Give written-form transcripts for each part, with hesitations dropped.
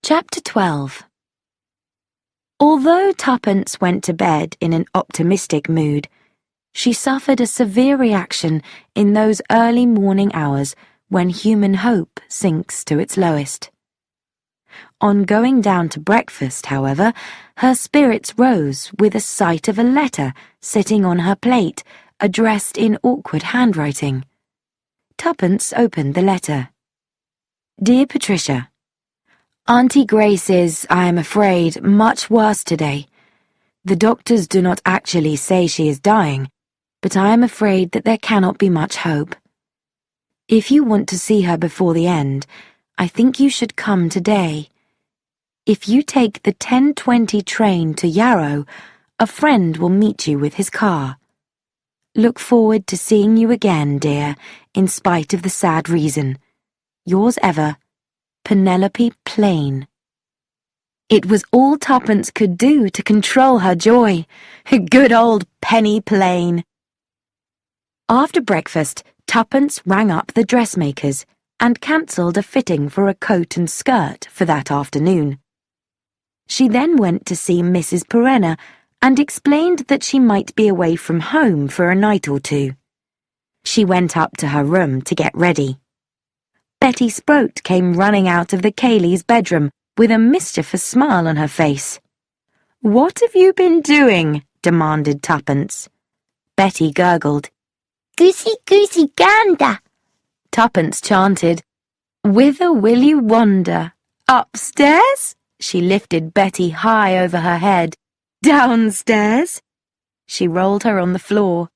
Chapter 12. Although Tuppence went to bed in an optimistic mood, she suffered a severe reaction in those early morning hours when human hope sinks to its lowest. On going down to breakfast, however, her spirits rose with a sight of a letter sitting on her plate, addressed in awkward handwriting. Tuppence opened the letter. Dear Patricia, Auntie Grace is, I am afraid, much worse today. The doctors do not actually say she is dying, but I am afraid that there cannot be much hope. If you want to see her before the end, I think you should come today. If you take the 10:20 train to Yarrow, a friend will meet you with his car. Look forward to seeing you again, dear, in spite of the sad reason. Yours ever, Penelope Plain. It was all Tuppence could do to control her joy. Good old Penny Plain. After breakfast, Tuppence rang up the dressmakers and cancelled a fitting for a coat and skirt for that afternoon. She then went to see Mrs. Perenna and explained that she might be away from home for a night or two. She went up to her room to get ready. Betty Sproat came running out of the Cayleys' bedroom with a mischievous smile on her face. "What have you been doing?" demanded Tuppence. Betty gurgled. "Goosey, goosey, gander." Tuppence chanted, "Whither will you wander? Upstairs?" She lifted Betty high over her head. "Downstairs?" She rolled her on the floor.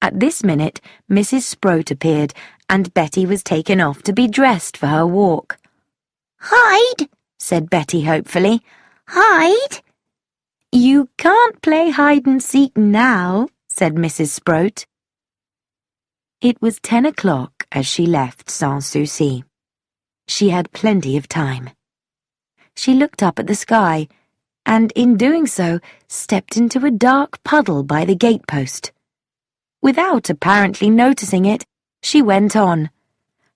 At this minute, Mrs. Sproat appeared, and Betty was taken off to be dressed for her walk. "Hide," said Betty hopefully. "Hide." "You can't play hide-and-seek now," said Mrs. Sproat. It was 10 o'clock as she left Sans Souci. She had plenty of time. She looked up at the sky, and in doing so, stepped into a dark puddle by the gatepost. Without apparently noticing it, she went on.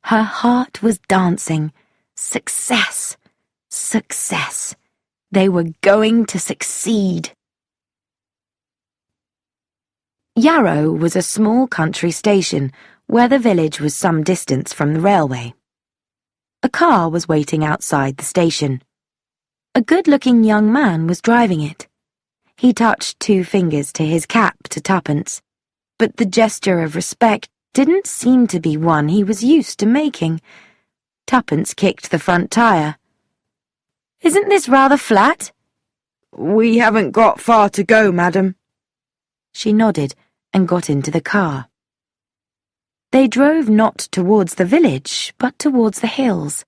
Her heart was dancing. Success! Success! They were going to succeed. Yarrow was a small country station where the village was some distance from the railway. A car was waiting outside the station. A good-looking young man was driving it. He touched 2 fingers to his cap to Tuppence, but the gesture of respect didn't seem to be one he was used to making. Tuppence kicked the front tire. "Isn't this rather flat?" "We haven't got far to go, madam." She nodded and got into the car. They drove not towards the village, but towards the hills.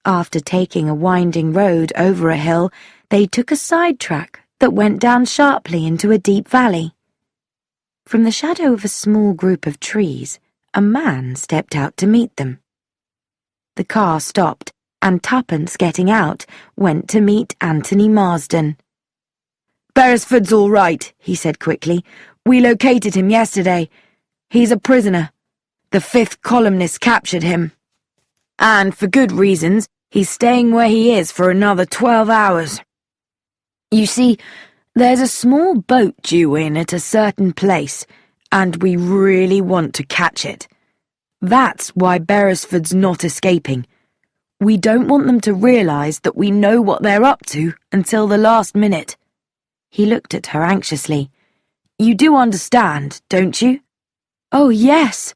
After taking a winding road over a hill, they took a side track that went down sharply into a deep valley. From the shadow of a small group of trees, a man stepped out to meet them. The car stopped, and Tuppence, getting out, went to meet Anthony Marsden. "Beresford's all right," he said quickly. "We located him yesterday. He's a prisoner. The 5th columnists captured him. And for good reasons, he's staying where he is for another 12 hours. You see, there's a small boat due in at a certain place, and we really want to catch it. That's why Beresford's not escaping. We don't want them to realize that we know what they're up to until the last minute." He looked at her anxiously. "You do understand, don't you?" "Oh, yes."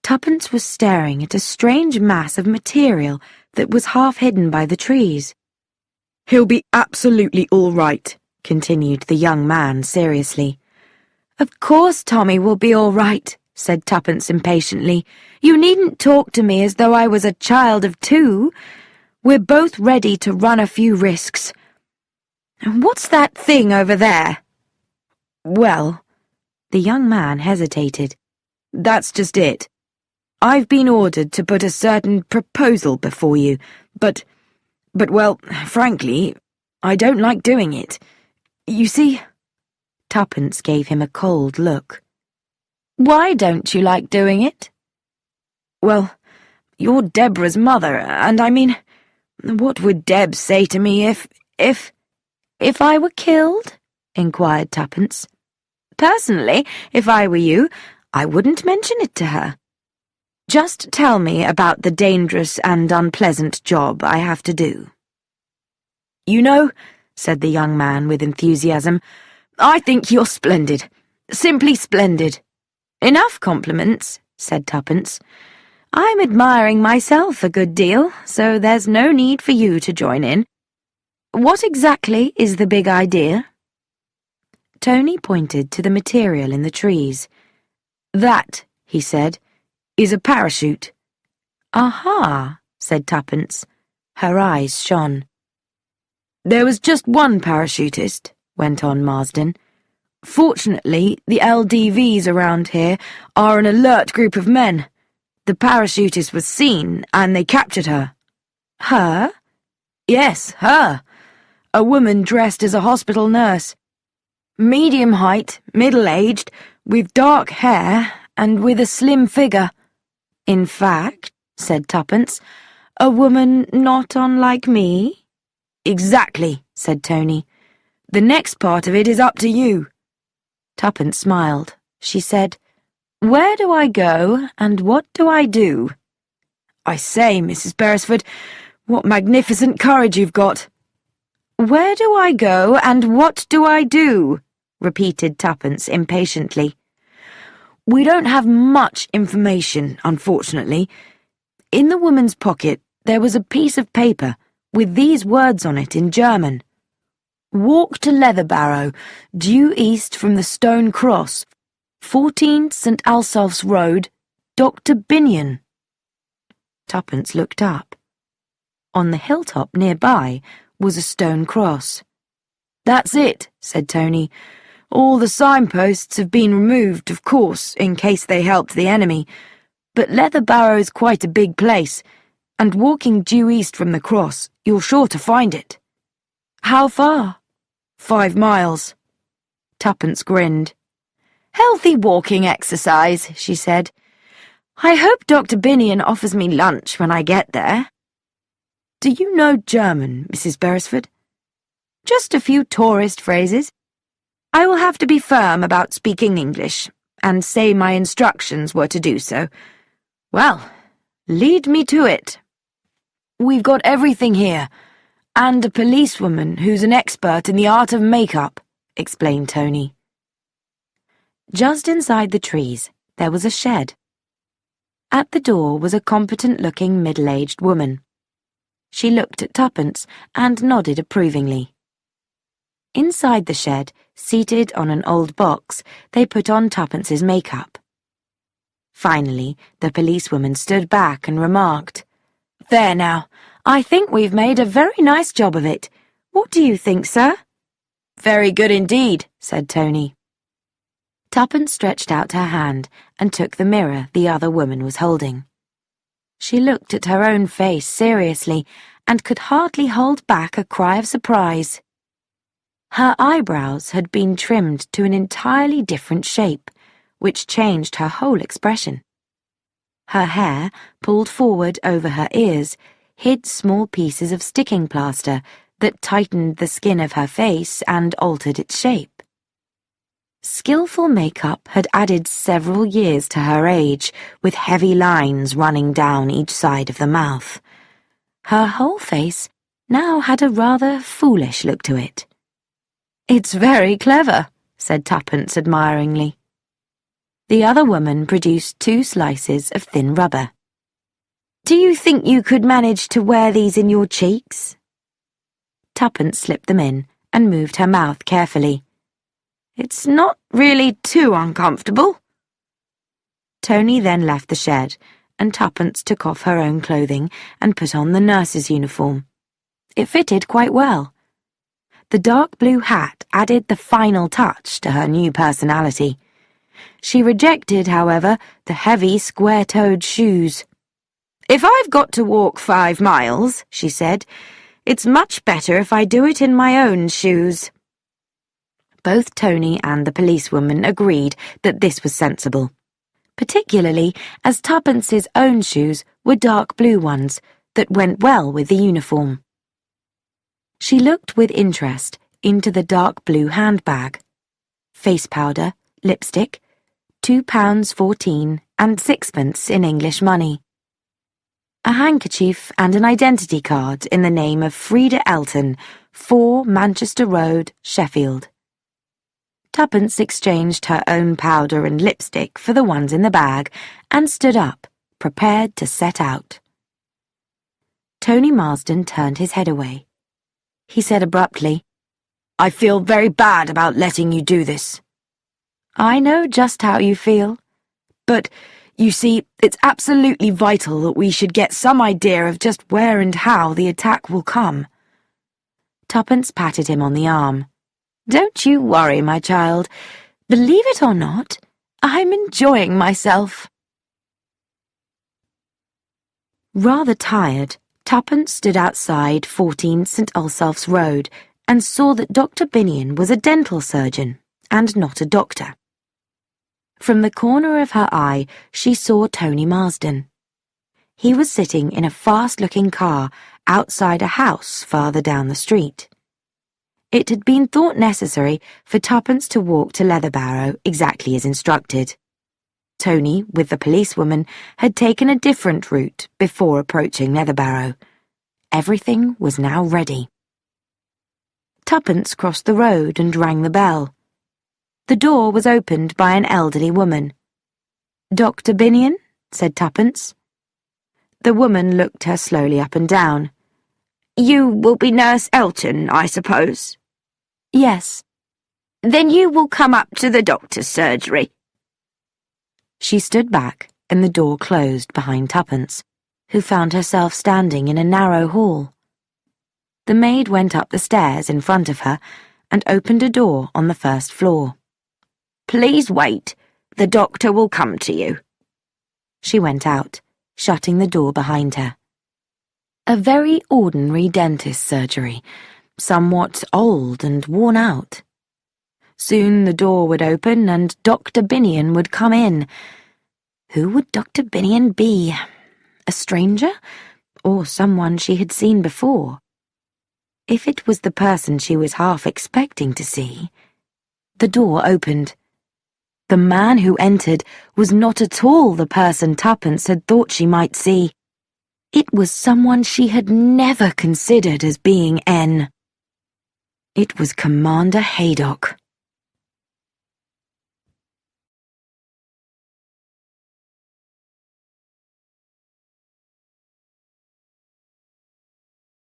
Tuppence was staring at a strange mass of material that was half hidden by the trees. "He'll be absolutely all right," continued the young man seriously. "Of course Tommy will be all right," said Tuppence impatiently. "You needn't talk to me as though I was a child of 2. We're both ready to run a few risks. What's that thing over there?" "Well," the young man hesitated. "That's just it. I've been ordered to put a certain proposal before you, but well, frankly, I don't like doing it. You see—" Tuppence gave him a cold look. "Why don't you like doing it?" "Well, you're Deborah's mother, and I mean, What would Deb say to me if I were killed? Inquired Tuppence. Personally, if I were you, I wouldn't mention it to her. Just tell me about the dangerous and unpleasant job I have to do. You know, said the young man with enthusiasm, I think you're splendid. Simply splendid. Enough compliments, said Tuppence. I'm admiring myself a good deal, so there's no need for you to join in. What exactly is the big idea? Tony pointed to the material in the trees. That, he said, is a parachute. Aha, said Tuppence. Her eyes shone. There was just one parachutist, went on Marsden. Fortunately, the LDVs around here are an alert group of men. The parachutist was seen, and they captured her. Her? Yes, her. A woman dressed as a hospital nurse. Medium height, middle-aged, with dark hair, and with a slim figure. In fact, said Tuppence, a woman not unlike me? Exactly, said Tony. The next part of it is up to you. Tuppence smiled. She said, Where do I go, and what do I do? I say, Mrs. Beresford, what magnificent courage you've got. Where do I go, and what do I do? Repeated Tuppence impatiently. We don't have much information, unfortunately. In the woman's pocket there was a piece of paper with these words on it in German. Walk to Leatherbarrow, due east from the Stone Cross, 14 St. Alsof's Road, Dr. Binion. Tuppence looked up. On the hilltop nearby was a stone cross. That's it, said Tony. All the signposts have been removed, of course, in case they helped the enemy, but Leatherbarrow's quite a big place, and walking due east from the cross, you're sure to find it. How far? 5 miles. Tuppence grinned. Healthy walking exercise, she said. I hope Dr. Binion offers me lunch when I get there. Do you know German, Mrs. Beresford? Just a few tourist phrases. I will have to be firm about speaking English, and say my instructions were to do so. Well, lead me to it. We've got everything here, and a policewoman who's an expert in the art of make-up, explained Tony. Just inside the trees, there was a shed. At the door was a competent-looking middle-aged woman. She looked at Tuppence and nodded approvingly. Inside the shed, seated on an old box, they put on Tuppence's make-up. Finally, the policewoman stood back and remarked, There now, I think we've made a very nice job of it. What do you think, sir? Very good indeed, said Tony. Tuppence stretched out her hand and took the mirror the other woman was holding. She looked at her own face seriously and could hardly hold back a cry of surprise. Her eyebrows had been trimmed to an entirely different shape, which changed her whole expression. Her hair, pulled forward over her ears, hid small pieces of sticking plaster that tightened the skin of her face and altered its shape. Skillful makeup had added several years to her age, with heavy lines running down each side of the mouth. Her whole face now had a rather foolish look to it. It's very clever, said Tuppence admiringly. The other woman produced 2 slices of thin rubber. Do you think you could manage to wear these in your cheeks? Tuppence slipped them in and moved her mouth carefully. It's not really too uncomfortable. Tony then left the shed, and Tuppence took off her own clothing and put on the nurse's uniform. It fitted quite well. The dark blue hat added the final touch to her new personality. She rejected, however, the heavy, square-toed shoes. If I've got to walk 5 miles, she said, it's much better if I do it in my own shoes. Both Tony and the policewoman agreed that this was sensible, particularly as Tuppence's own shoes were dark blue ones, that went well with the uniform. She looked with interest into the dark blue handbag. Face powder, lipstick, £2.14 and sixpence in English money. A handkerchief and an identity card in the name of Frida Elton, 4 Manchester Road, Sheffield. Tuppence exchanged her own powder and lipstick for the ones in the bag and stood up, prepared to set out. Tony Marsden turned his head away. He said abruptly, "I feel very bad about letting you do this." "I know just how you feel. But, you see, it's absolutely vital that we should get some idea of just where and how the attack will come." Tuppence patted him on the arm. "Don't you worry, my child. Believe it or not, I'm enjoying myself." Rather tired, Tuppence stood outside 14 St Ulsulph's Road and saw that Dr. Binion was a dental surgeon and not a doctor. From the corner of her eye, she saw Tony Marsden. He was sitting in a fast-looking car outside a house farther down the street. It had been thought necessary for Tuppence to walk to Leatherbarrow exactly as instructed. Tony, with the policewoman, had taken a different route before approaching Leatherbarrow. Everything was now ready. Tuppence crossed the road and rang the bell. The door was opened by an elderly woman. "Dr. Binion?" said Tuppence. The woman looked her slowly up and down. "You will be Nurse Elton, I suppose?" "Yes." "Then you will come up to the doctor's surgery." She stood back and the door closed behind Tuppence, who found herself standing in a narrow hall. The maid went up the stairs in front of her and opened a door on the first floor. "Please wait. The doctor will come to you." She went out, shutting the door behind her. A very ordinary dentist's surgery, somewhat old and worn out. Soon the door would open and Dr. Binion would come in. Who would Dr. Binion be? A stranger? Or someone she had seen before? If it was the person she was half expecting to see... The door opened. The man who entered was not at all the person Tuppence had thought she might see. It was someone she had never considered as being N. It was Commander Haydock.